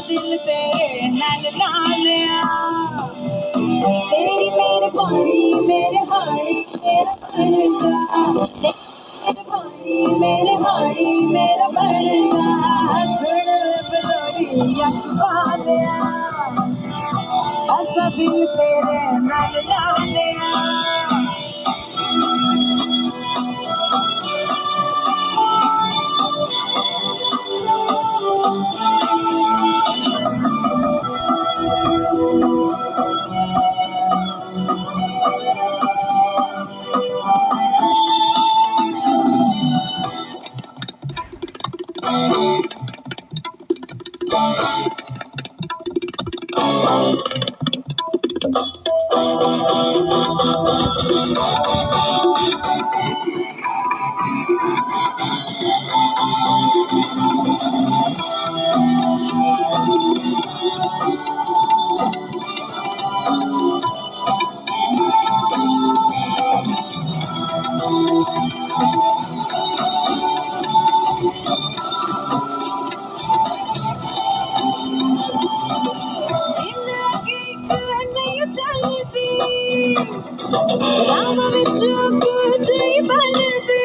दिल तेरे नाल ला लिया। तेरी मेहरबानी मेरे हानी मेरा बन जा, मेहरबानी मेरे हानी मेरा बन जा। सुन बलोरी अख वालिया, असा दिल तेरे नाल ला लिया। राम विच कुछ ही बनदे।